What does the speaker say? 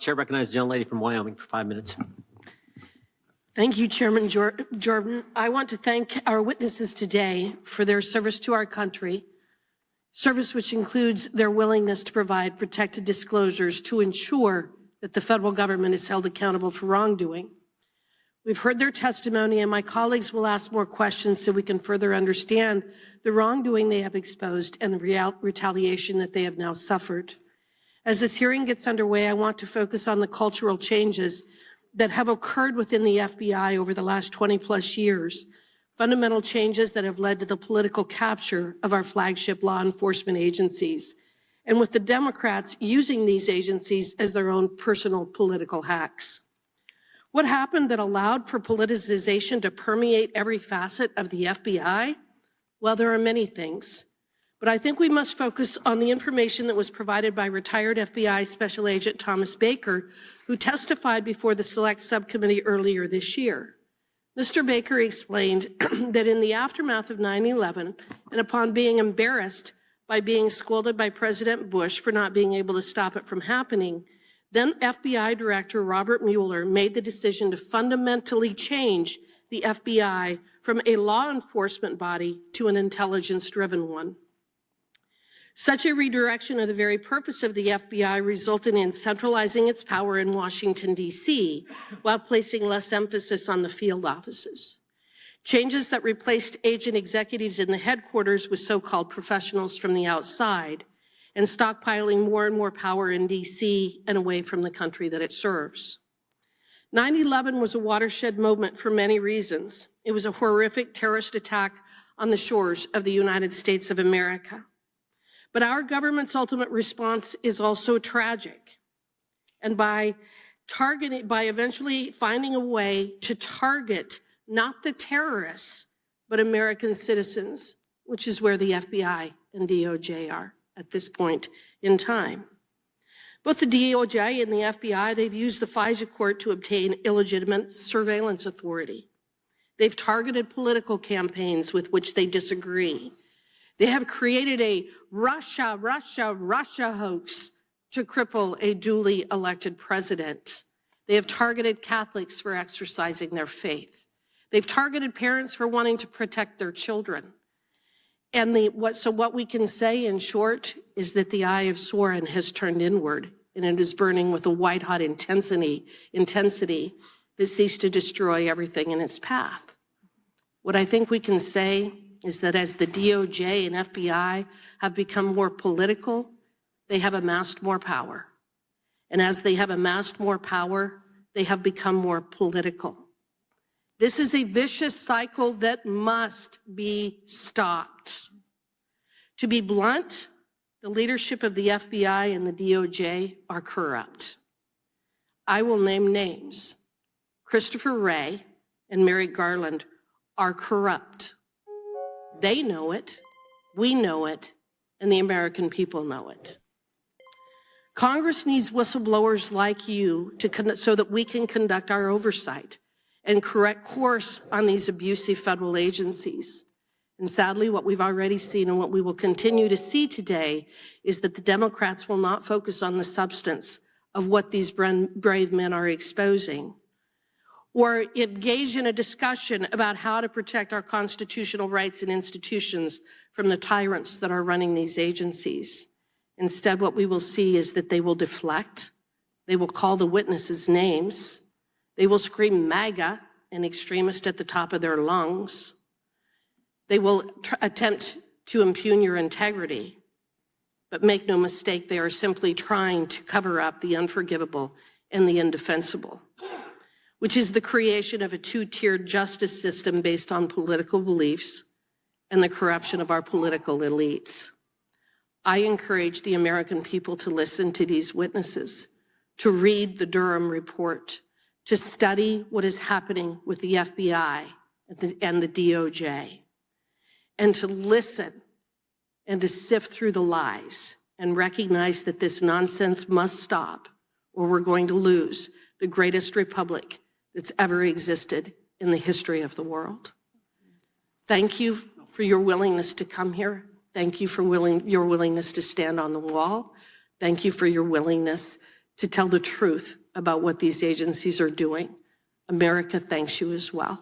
Chair recognizes the gentlelady from Wyoming for 5 minutes. Thank you, Chairman Jordan. I want to thank our witnesses today for their service to our country, service which includes their willingness to provide protected disclosures to ensure that the federal government is held accountable for wrongdoing. We've heard their testimony, and my colleagues will ask more questions so we can further understand the wrongdoing they have exposed and the retaliation that they have now suffered. As this hearing gets underway, I want to focus on the cultural changes that have occurred within the FBI over the last 20+ years, fundamental changes that have led to the political capture of our flagship law enforcement agencies, and with the Democrats using these agencies as their own personal political hacks. What happened that allowed for politicization to permeate every facet of the FBI? Well, there are many things, but I think we must focus on the information that was provided by retired FBI Special Agent Thomas Baker, who testified before the Select Subcommittee earlier this year. Mr. Baker explained that in the aftermath of 9/11, and upon being embarrassed by being scolded by President Bush for not being able to stop it from happening, then FBI Director Robert Mueller made the decision to fundamentally change the FBI from a law enforcement body to an intelligence-driven one. Such a redirection of the very purpose of the FBI resulted in centralizing its power in Washington, D.C., while placing less emphasis on the field offices. Changes that replaced agent executives in the headquarters with so-called professionals from the outside, and stockpiling more and more power in D.C. and away from the country that it serves. 9/11 was a watershed moment for many reasons. It was a horrific terrorist attack on the shores of the United States of America. But our government's ultimate response is also tragic. And by eventually finding a way to target not the terrorists, but American citizens, which is where the FBI and DOJ are at this point in time. Both the DOJ and the FBI, they've used the FISA court to obtain illegitimate surveillance authority. They've targeted political campaigns with which they disagree. They have created a Russia hoax to cripple a duly elected president. They have targeted Catholics for exercising their faith. They've targeted parents for wanting to protect their children. And what we can say in short is that the eye of Sauron has turned inward, and it is burning with a white-hot intensity that seeks to destroy everything in its path. What I think we can say is that as the DOJ and FBI have become more political, they have amassed more power. And as they have amassed more power, they have become more political. This is a vicious cycle that must be stopped. To be blunt, the leadership of the FBI and the DOJ are corrupt. I will name names. Christopher Wray and Merrick Garland are corrupt. They know it, we know it, and the American people know it. Congress needs whistleblowers like you so that we can conduct our oversight and correct course on these abusive federal agencies. And sadly, what we've already seen and what we will continue to see today is that the Democrats will not focus on the substance of what these brave men are exposing, or engage in a discussion about how to protect our constitutional rights and institutions from the tyrants that are running these agencies. Instead, what we will see is that they will deflect, they will call the witnesses names, they will scream MAGA, an extremist at the top of their lungs. They will attempt to impugn your integrity, but make no mistake, they are simply trying to cover up the unforgivable and the indefensible, which is the creation of a two-tiered justice system based on political beliefs and the corruption of our political elites. I encourage the American people to listen to these witnesses, to read the Durham report, to study what is happening with the FBI and the DOJ, and to listen and to sift through the lies and recognize that this nonsense must stop, or we're going to lose the greatest republic that's ever existed in the history of the world. Thank you for your willingness to come here. Thank you for your willingness to stand on the wall. Thank you for your willingness to tell the truth about what these agencies are doing. America thanks you as well.